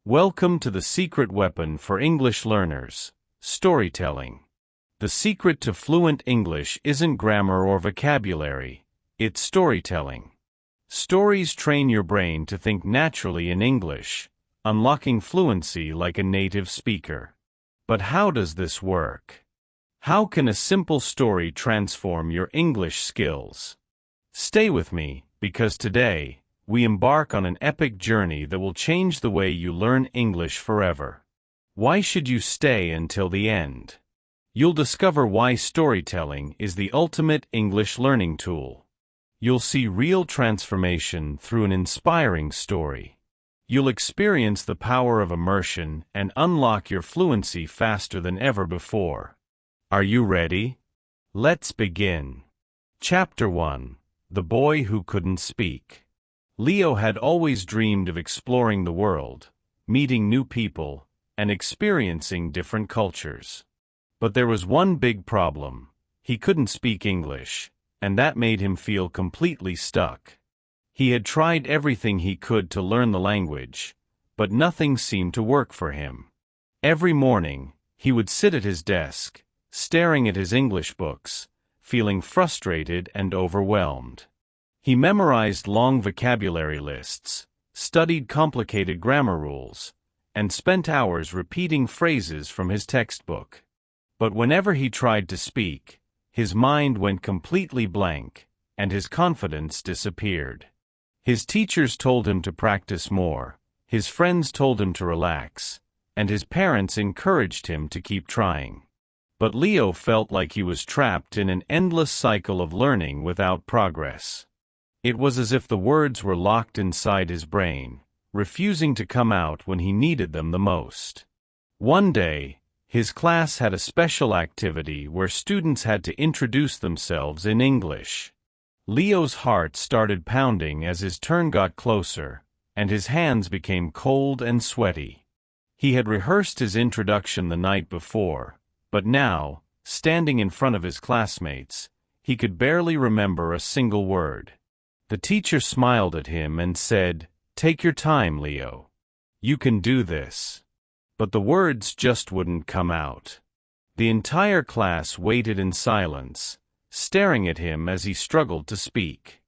Welcome to the secret weapon for English learners, storytelling. The secret to fluent English isn't grammar or vocabulary, it's storytelling. Stories train your brain to think naturally in English, unlocking fluency like a native speaker. But how does this work? How can a simple story transform your English skills? Stay with me, because today, we embark on an epic journey that will change the way you learn English forever. Why should you stay until the end? You'll discover why storytelling is the ultimate English learning tool. You'll see real transformation through an inspiring story. You'll experience the power of immersion and unlock your fluency faster than ever before. Are you ready? Let's begin. Chapter 1: The Boy Who Couldn't Speak. Leo had always dreamed of exploring the world, meeting new people, and experiencing different cultures. But there was one big problem: he couldn't speak English, and that made him feel completely stuck. He had tried everything he could to learn the language, but nothing seemed to work for him. Every morning, he would sit at his desk, staring at his English books, feeling frustrated and overwhelmed. He memorized long vocabulary lists, studied complicated grammar rules, and spent hours repeating phrases from his textbook. But whenever he tried to speak, his mind went completely blank, and his confidence disappeared. His teachers told him to practice more, his friends told him to relax, and his parents encouraged him to keep trying. But Leo felt like he was trapped in an endless cycle of learning without progress. It was as if the words were locked inside his brain, refusing to come out when he needed them the most. One day, his class had a special activity where students had to introduce themselves in English. Leo's heart started pounding as his turn got closer, and his hands became cold and sweaty. He had rehearsed his introduction the night before, but now, standing in front of his classmates, he could barely remember a single word. The teacher smiled at him and said, "Take your time, Leo. You can do this." But the words just wouldn't come out. The entire class waited in silence, staring at him as he struggled to speak.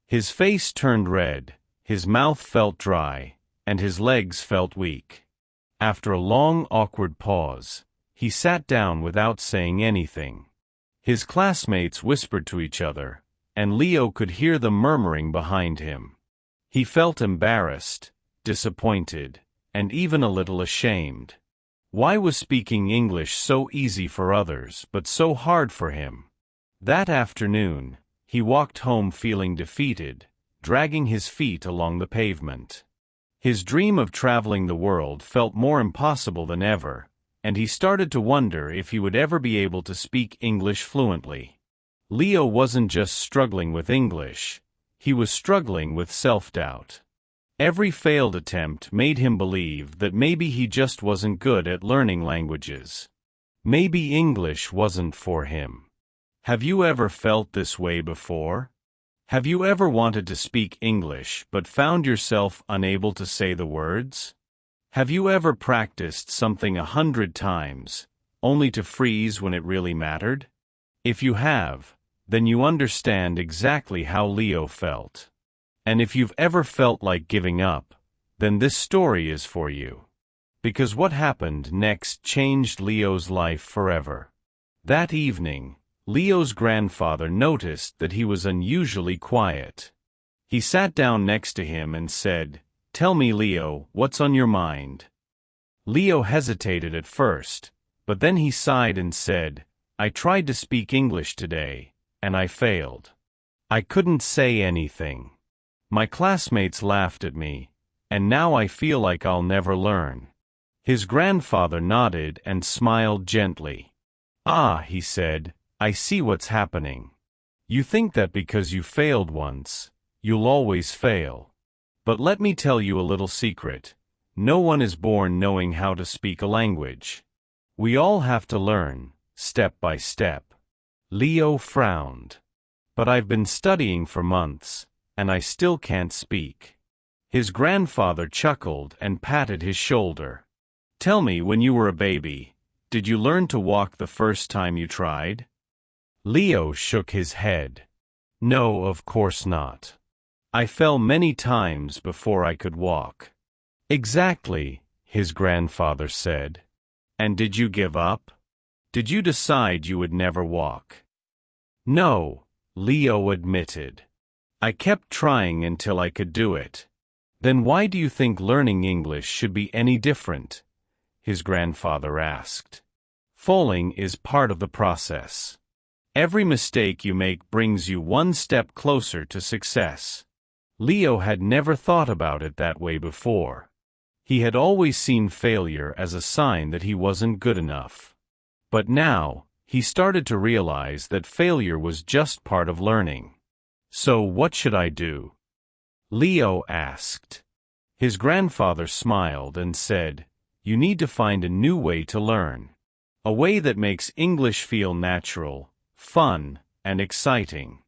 His face turned red, his mouth felt dry, and his legs felt weak. After a long, awkward pause, he sat down without saying anything. His classmates whispered to each other, and Leo could hear them murmuring behind him. He felt embarrassed, disappointed, and even a little ashamed. Why was speaking English so easy for others but so hard for him? That afternoon, he walked home feeling defeated, dragging his feet along the pavement. His dream of traveling the world felt more impossible than ever, and he started to wonder if he would ever be able to speak English fluently. Leo wasn't just struggling with English, he was struggling with self-doubt. Every failed attempt made him believe that maybe he just wasn't good at learning languages. Maybe English wasn't for him. Have you ever felt this way before? Have you ever wanted to speak English but found yourself unable to say the words? Have you ever practiced something 100 times, only to freeze when it really mattered? If you have, then you understand exactly how Leo felt. And if you've ever felt like giving up, then this story is for you. Because what happened next changed Leo's life forever. That evening, Leo's grandfather noticed that he was unusually quiet. He sat down next to him and said, "Tell me, Leo, what's on your mind?" Leo hesitated at first, but then he sighed and said, "I tried to speak English today, and I failed. I couldn't say anything. My classmates laughed at me, and now I feel like I'll never learn." His grandfather nodded and smiled gently. "Ah," he said, "I see what's happening. You think that because you failed once, you'll always fail. But let me tell you a little secret. No one is born knowing how to speak a language. We all have to learn, step by step." Leo frowned. "But I've been studying for months, and I still can't speak." His grandfather chuckled and patted his shoulder. Tell me, when you were a baby, did you learn to walk the first time you tried? Leo shook his head. No, of course not. I fell many times before I could walk. Exactly, his grandfather said. And did you give up? Did you decide you would never walk? No, Leo admitted. I kept trying until I could do it. Then why do you think learning English should be any different? His grandfather asked. Falling is part of the process. Every mistake you make brings you one step closer to success. Leo had never thought about it that way before. He had always seen failure as a sign that he wasn't good enough. But now, he started to realize that failure was just part of learning. So what should I do? Leo asked. His grandfather smiled and said, You need to find a new way to learn. A way that makes English feel natural, fun, and exciting.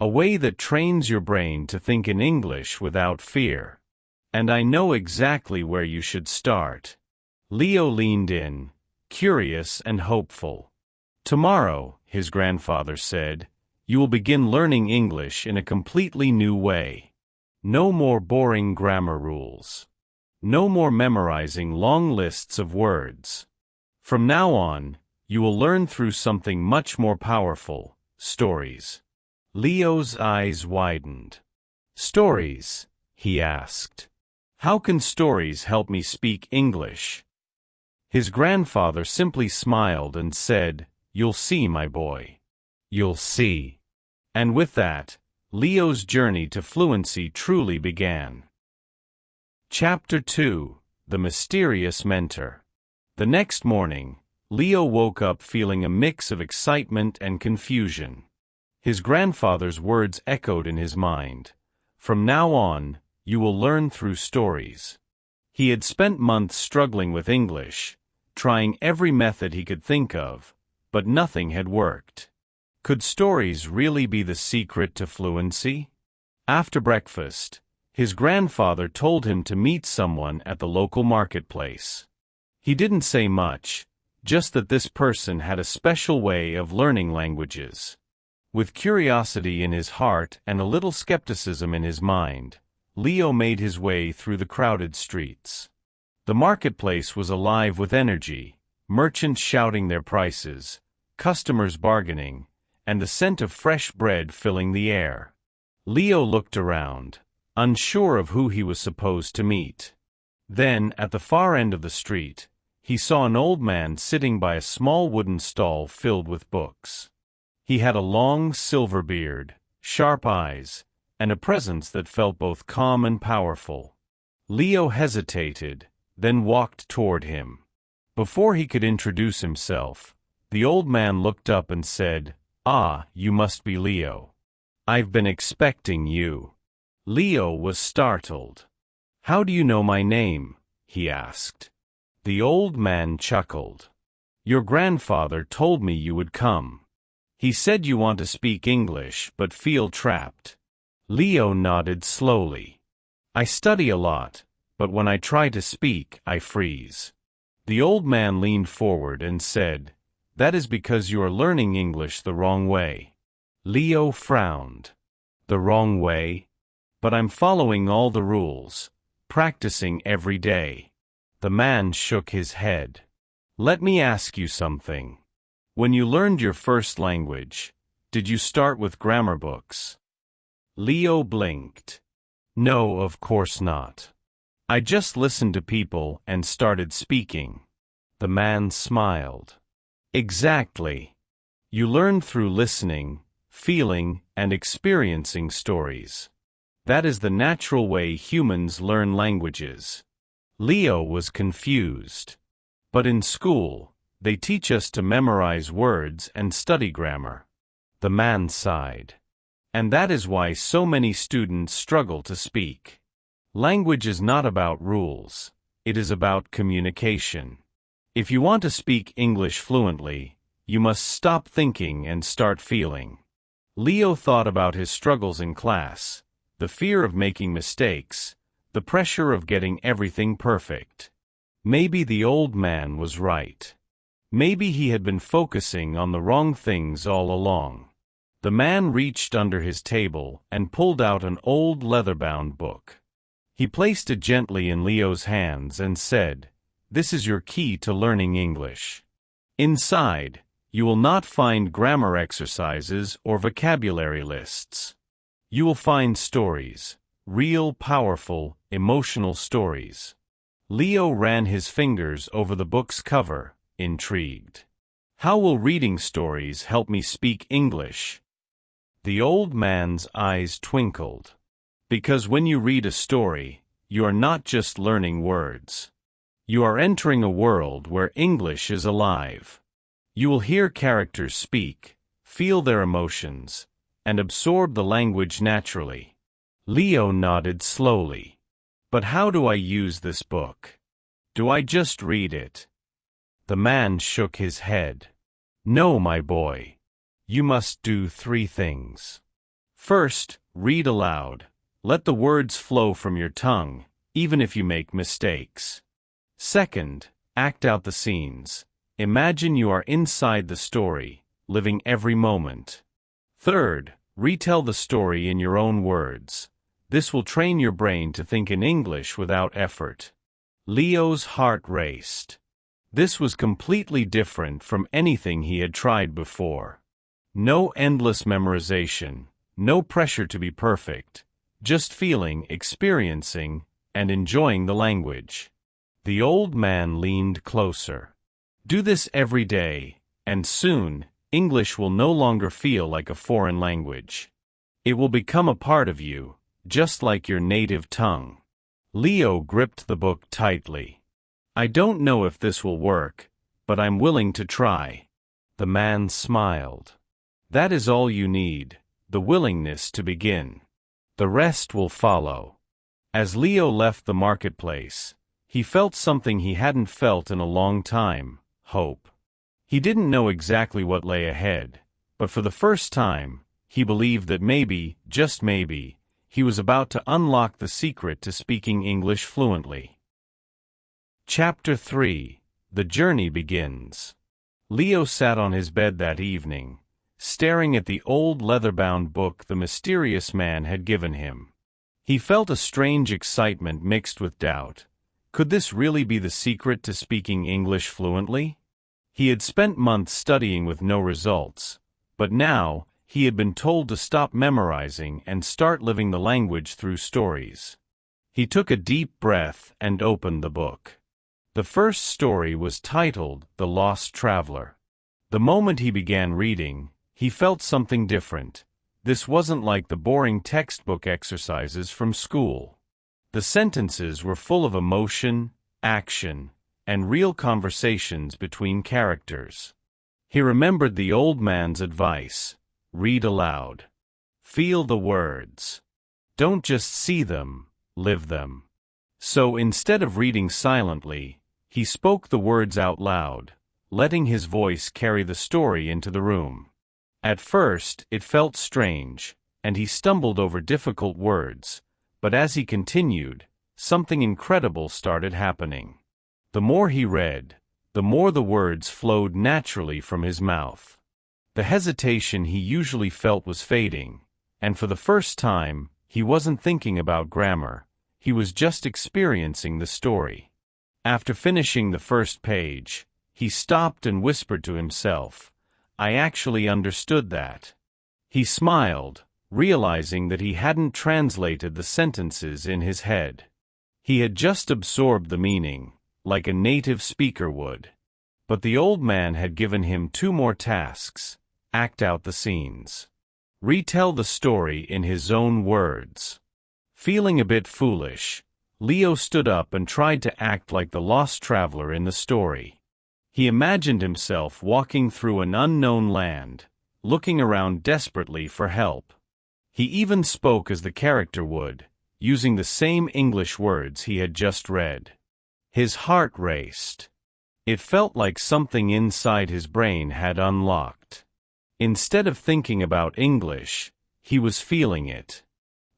A way that trains your brain to think in English without fear. And I know exactly where you should start. Leo leaned in, curious and hopeful. Tomorrow, his grandfather said, you will begin learning English in a completely new way. No more boring grammar rules. No more memorizing long lists of words. From now on, you will learn through something much more powerful, stories. Leo's eyes widened. Stories, he asked. How can stories help me speak English? His grandfather simply smiled and said, You'll see, my boy. You'll see. And with that, Leo's journey to fluency truly began. Chapter 2: The Mysterious Mentor. The next morning, Leo woke up feeling a mix of excitement and confusion. His grandfather's words echoed in his mind. From now on, you will learn through stories. He had spent months struggling with English, trying every method he could think of, but nothing had worked. Could stories really be the secret to fluency? After breakfast, his grandfather told him to meet someone at the local marketplace. He didn't say much, just that this person had a special way of learning languages. With curiosity in his heart and a little skepticism in his mind, Leo made his way through the crowded streets. The marketplace was alive with energy, merchants shouting their prices, customers bargaining, and the scent of fresh bread filling the air. Leo looked around, unsure of who he was supposed to meet. Then, at the far end of the street, he saw an old man sitting by a small wooden stall filled with books. He had a long silver beard, sharp eyes, and a presence that felt both calm and powerful. Leo hesitated, then walked toward him. Before he could introduce himself, the old man looked up and said, Ah, you must be Leo. I've been expecting you. Leo was startled. How do you know my name? He asked. The old man chuckled. Your grandfather told me you would come. He said you want to speak English but feel trapped. Leo nodded slowly. I study a lot, but when I try to speak, I freeze. The old man leaned forward and said, That is because you are learning English the wrong way. Leo frowned. The wrong way? But I'm following all the rules, practicing every day. The man shook his head. Let me ask you something. When you learned your first language, did you start with grammar books? Leo blinked. No, of course not. I just listened to people and started speaking. The man smiled. Exactly. You learn through listening, feeling, and experiencing stories. That is the natural way humans learn languages. Leo was confused. But in school, they teach us to memorize words and study grammar. The man sighed. And that is why so many students struggle to speak. Language is not about rules. It is about communication. If you want to speak English fluently, you must stop thinking and start feeling. Leo thought about his struggles in class, the fear of making mistakes, The pressure of getting everything perfect. Maybe the old man was right. Maybe he had been focusing on the wrong things all along. The man reached under his table and pulled out an old leather-bound book. He placed it gently in Leo's hands and said, "This is your key to learning English. Inside, you will not find grammar exercises or vocabulary lists. You will find stories, real, powerful, emotional stories." Leo ran his fingers over the book's cover, intrigued. "How will reading stories help me speak English?" The old man's eyes twinkled. "Because when you read a story, you are not just learning words. You are entering a world where English is alive. You will hear characters speak, feel their emotions, and absorb the language naturally." Leo nodded slowly. "But how do I use this book? Do I just read it?" The man shook his head. "No, my boy. You must do 3 things. First, read aloud. Let the words flow from your tongue, even if you make mistakes. Second, act out the scenes. Imagine you are inside the story, living every moment. Third, retell the story in your own words. This will train your brain to think in English without effort." Leo's heart raced. This was completely different from anything he had tried before. No endless memorization, no pressure to be perfect, just feeling, experiencing, and enjoying the language. The old man leaned closer. "Do this every day, and soon, English will no longer feel like a foreign language. It will become a part of you, just like your native tongue." Leo gripped the book tightly. "I don't know if this will work, but I'm willing to try." The man smiled. "That is all you need, the willingness to begin. The rest will follow." As Leo left the marketplace, he felt something he hadn't felt in a long time: hope. He didn't know exactly what lay ahead, but for the first time, he believed that maybe, just maybe, he was about to unlock the secret to speaking English fluently. Chapter 3: The Journey Begins. Leo sat on his bed that evening, staring at the old leather-bound book the mysterious man had given him. He felt a strange excitement mixed with doubt. Could this really be the secret to speaking English fluently? He had spent months studying with no results, but now, he had been told to stop memorizing and start living the language through stories. He took a deep breath and opened the book. The first story was titled The Lost Traveler. The moment he began reading, he felt something different. This wasn't like the boring textbook exercises from school. The sentences were full of emotion, action, and real conversations between characters. He remembered the old man's advice: read aloud. Feel the words. Don't just see them, live them. So instead of reading silently, he spoke the words out loud, letting his voice carry the story into the room. At first, it felt strange, and he stumbled over difficult words, but as he continued, something incredible started happening. The more he read, the more the words flowed naturally from his mouth. The hesitation he usually felt was fading, and for the first time, he wasn't thinking about grammar, he was just experiencing the story. After finishing the first page, he stopped and whispered to himself, "I actually understood that." He smiled, realizing that he hadn't translated the sentences in his head. He had just absorbed the meaning, like a native speaker would. But the old man had given him 2 more tasks: act out the scenes. Retell the story in his own words. Feeling a bit foolish, Leo stood up and tried to act like the lost traveler in the story. He imagined himself walking through an unknown land, looking around desperately for help. He even spoke as the character would, using the same English words he had just read. His heart raced. It felt like something inside his brain had unlocked. Instead of thinking about English, he was feeling it.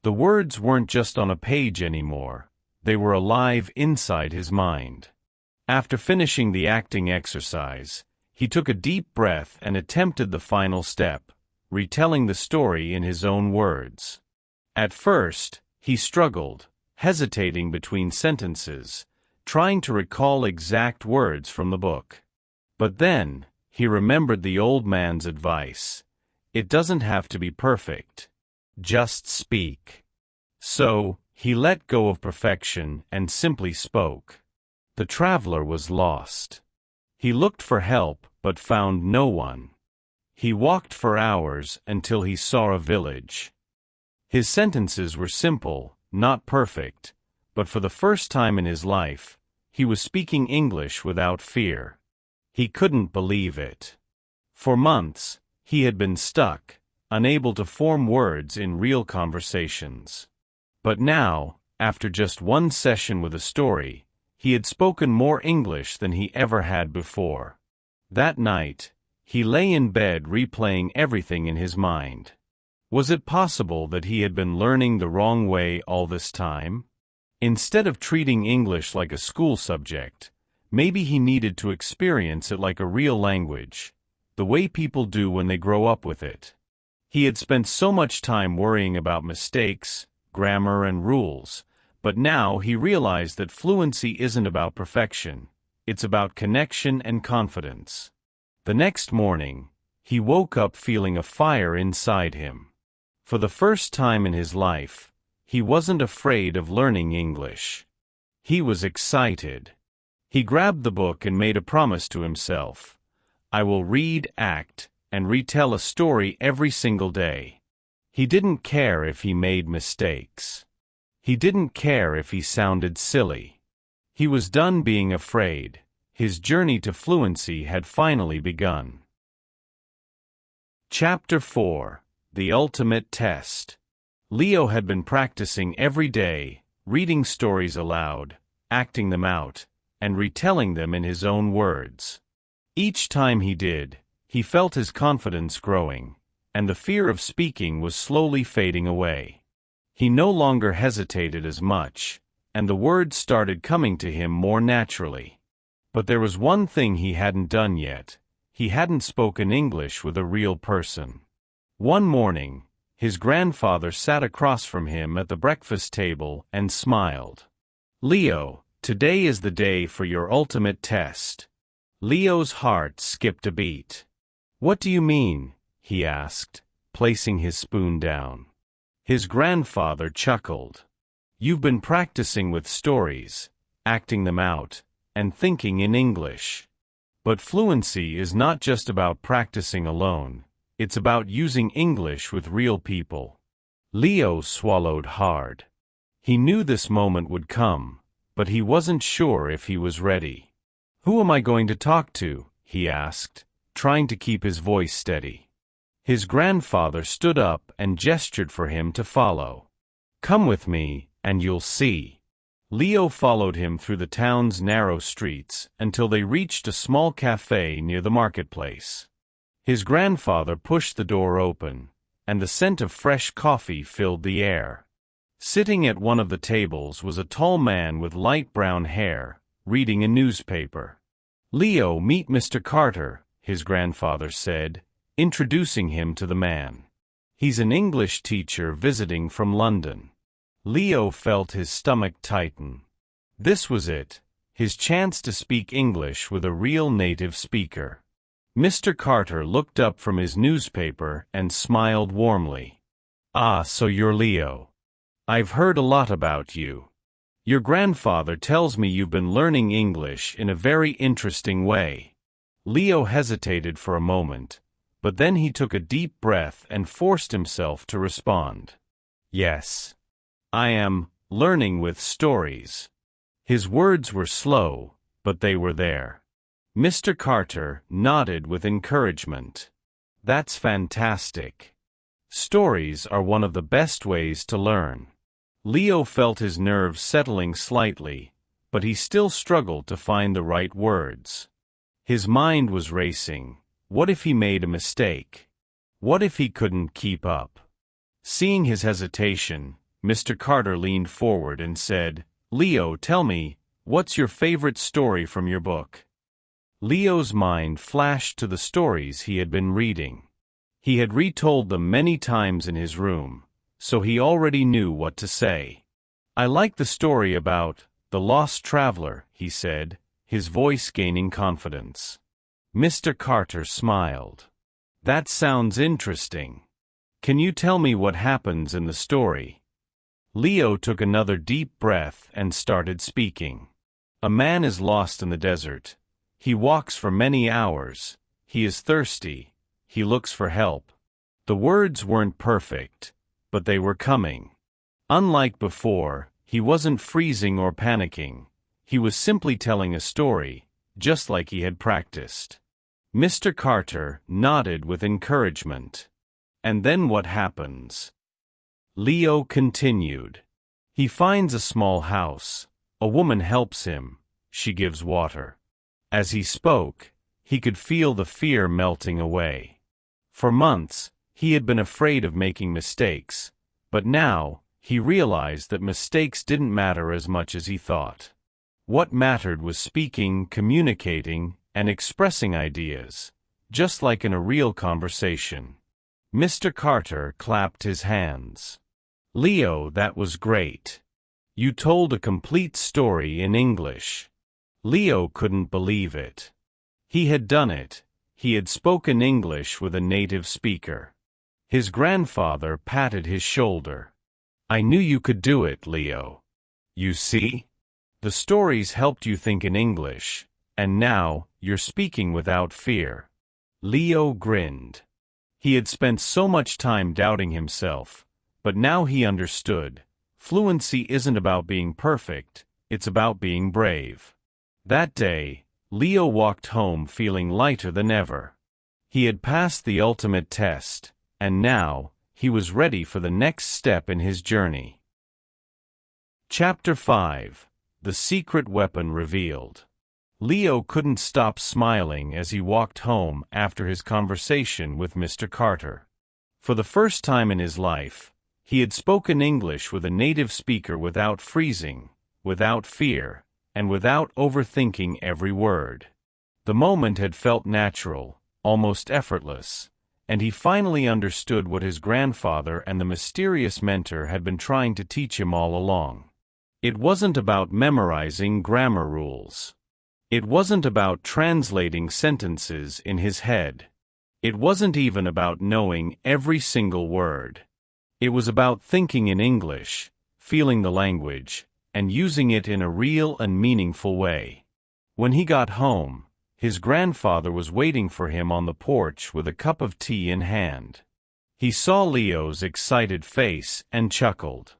The words weren't just on a page anymore, They were alive inside his mind. After finishing the acting exercise, he took a deep breath and attempted the final step, retelling the story in his own words. At first, he struggled, hesitating between sentences, trying to recall exact words from the book. But then, he remembered the old man's advice. It doesn't have to be perfect. Just speak. So, he let go of perfection and simply spoke. The traveler was lost. He looked for help but found no one. He walked for hours until he saw a village. His sentences were simple, not perfect, but for the first time in his life, he was speaking English without fear. He couldn't believe it. For months, he had been stuck, unable to form words in real conversations. But now, after just one session with a story, he had spoken more English than he ever had before. That night, he lay in bed replaying everything in his mind. Was it possible that he had been learning the wrong way all this time? Instead of treating English like a school subject, maybe he needed to experience it like a real language, the way people do when they grow up with it. He had spent so much time worrying about mistakes, grammar, and rules, but now he realized that fluency isn't about perfection, it's about connection and confidence. The next morning, he woke up feeling a fire inside him. For the first time in his life, he wasn't afraid of learning English. He was excited. He grabbed the book and made a promise to himself. I will read, act, and retell a story every single day. He didn't care if he made mistakes. He didn't care if he sounded silly. He was done being afraid. His journey to fluency had finally begun. Chapter 4: The Ultimate Test. Leo had been practicing every day, reading stories aloud, acting them out, and retelling them in his own words. Each time he did, he felt his confidence growing, and the fear of speaking was slowly fading away. He no longer hesitated as much, and the words started coming to him more naturally. But there was one thing he hadn't done yet. He hadn't spoken English with a real person. One morning, his grandfather sat across from him at the breakfast table and smiled. Leo, today is the day for your ultimate test. Leo's heart skipped a beat. What do you mean? He asked, placing his spoon down. His grandfather chuckled. You've been practicing with stories, acting them out, and thinking in English. But fluency is not just about practicing alone, it's about using English with real people. Leo swallowed hard. He knew this moment would come, but he wasn't sure if he was ready. Who am I going to talk to? He asked, trying to keep his voice steady. His grandfather stood up and gestured for him to follow. Come with me, and you'll see. Leo followed him through the town's narrow streets until they reached a small cafe near the marketplace. His grandfather pushed the door open, and the scent of fresh coffee filled the air. Sitting at one of the tables was a tall man with light brown hair, reading a newspaper. Leo, meet Mr. Carter, his grandfather said, introducing him to the man. He's an English teacher visiting from London. Leo felt his stomach tighten. This was it, his chance to speak English with a real native speaker. Mr. Carter looked up from his newspaper and smiled warmly. Ah, so you're Leo. I've heard a lot about you. Your grandfather tells me you've been learning English in a very interesting way. Leo hesitated for a moment, but then he took a deep breath and forced himself to respond. Yes. I am learning with stories. His words were slow, but they were there. Mr. Carter nodded with encouragement. That's fantastic. Stories are one of the best ways to learn. Leo felt his nerves settling slightly, but he still struggled to find the right words. His mind was racing. What if he made a mistake? What if he couldn't keep up? Seeing his hesitation, Mr. Carter leaned forward and said, Leo, tell me, what's your favorite story from your book? Leo's mind flashed to the stories he had been reading. He had retold them many times in his room, so he already knew what to say. I like the story about the lost traveler, he said, his voice gaining confidence. Mr. Carter smiled. That sounds interesting. Can you tell me what happens in the story? Leo took another deep breath and started speaking. A man is lost in the desert. He walks for many hours. He is thirsty. He looks for help. The words weren't perfect, but they were coming. Unlike before, he wasn't freezing or panicking. He was simply telling a story, just like he had practiced. Mr. Carter nodded with encouragement. And then what happens? Leo continued. He finds a small house. A woman helps him. She gives water. As he spoke, he could feel the fear melting away. For months, he had been afraid of making mistakes, but now, he realized that mistakes didn't matter as much as he thought. What mattered was speaking, communicating, and expressing ideas, just like in a real conversation. Mr. Carter clapped his hands. Leo, that was great. You told a complete story in English. Leo couldn't believe it. He had done it. He had spoken English with a native speaker. His grandfather patted his shoulder. I knew you could do it, Leo. You see? The stories helped you think in English, and now, you're speaking without fear. Leo grinned. He had spent so much time doubting himself, but now he understood. Fluency isn't about being perfect, it's about being brave. That day, Leo walked home feeling lighter than ever. He had passed the ultimate test, and now, he was ready for the next step in his journey. Chapter 5. The Secret Weapon Revealed. Leo couldn't stop smiling as he walked home after his conversation with Mr. Carter. For the first time in his life, he had spoken English with a native speaker without freezing, without fear, and without overthinking every word. The moment had felt natural, almost effortless, and he finally understood what his grandfather and the mysterious mentor had been trying to teach him all along. It wasn't about memorizing grammar rules. It wasn't about translating sentences in his head. It wasn't even about knowing every single word. It was about thinking in English, feeling the language, and using it in a real and meaningful way. When he got home, his grandfather was waiting for him on the porch with a cup of tea in hand. He saw Leo's excited face and chuckled.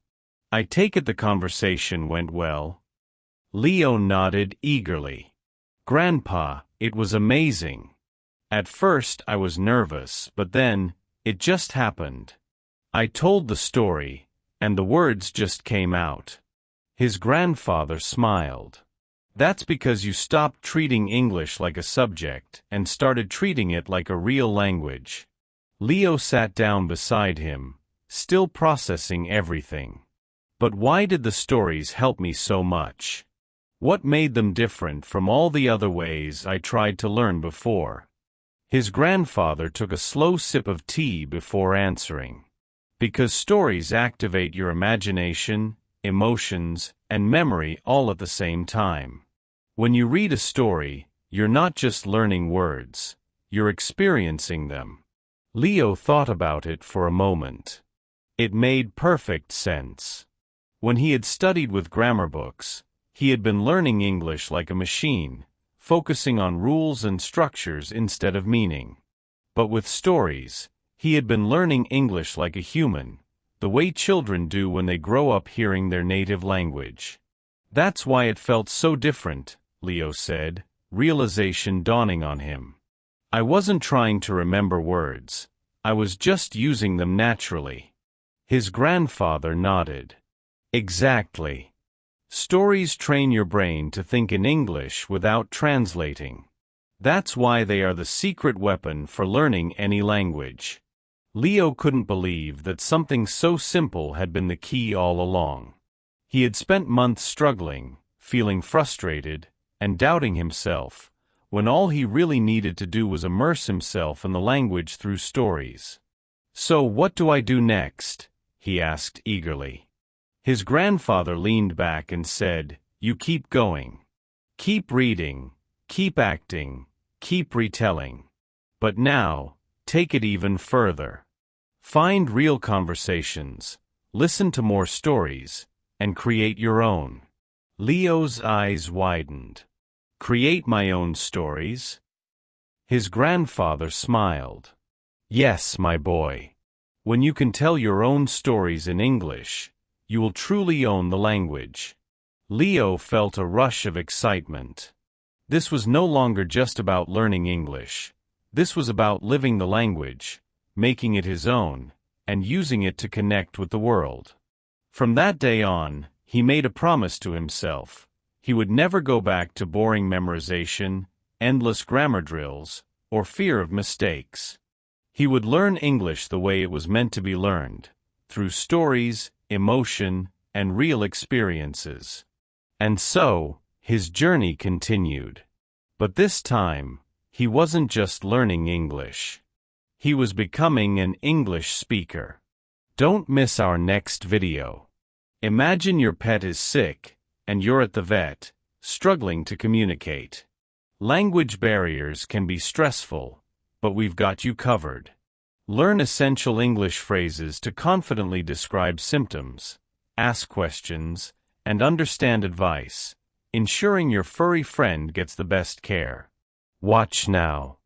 I take it the conversation went well? Leo nodded eagerly. Grandpa, it was amazing. At first I was nervous, but then, it just happened. I told the story, and the words just came out. His grandfather smiled. That's because you stopped treating English like a subject and started treating it like a real language. Leo sat down beside him, still processing everything. But why did the stories help me so much? What made them different from all the other ways I tried to learn before? His grandfather took a slow sip of tea before answering. Because stories activate your imagination, emotions, and memory all at the same time. When you read a story, you're not just learning words, you're experiencing them. Leo thought about it for a moment. It made perfect sense. When he had studied with grammar books, he had been learning English like a machine, focusing on rules and structures instead of meaning. But with stories, he had been learning English like a human, the way children do when they grow up hearing their native language. That's why it felt so different, Leo said, realization dawning on him. I wasn't trying to remember words, I was just using them naturally. His grandfather nodded. Exactly. Stories train your brain to think in English without translating. That's why they are the secret weapon for learning any language. Leo couldn't believe that something so simple had been the key all along. He had spent months struggling, feeling frustrated, and doubting himself, when all he really needed to do was immerse himself in the language through stories. "So what do I do next?" he asked eagerly. His grandfather leaned back and said, "You keep going. Keep reading, keep acting, keep retelling. But now, take it even further. Find real conversations, listen to more stories, and create your own." Leo's eyes widened. "Create my own stories?" His grandfather smiled. "Yes, my boy. When you can tell your own stories in English, you will truly own the language." Leo felt a rush of excitement. This was no longer just about learning English. This was about living the language, making it his own, and using it to connect with the world. From that day on, he made a promise to himself. He would never go back to boring memorization, endless grammar drills, or fear of mistakes. He would learn English the way it was meant to be learned, through stories, emotion, and real experiences. And so, his journey continued. But this time, he wasn't just learning English. He was becoming an English speaker. Don't miss our next video. Imagine your pet is sick, and you're at the vet, struggling to communicate. Language barriers can be stressful, but we've got you covered. Learn essential English phrases to confidently describe symptoms, ask questions, and understand advice, ensuring your furry friend gets the best care. Watch now.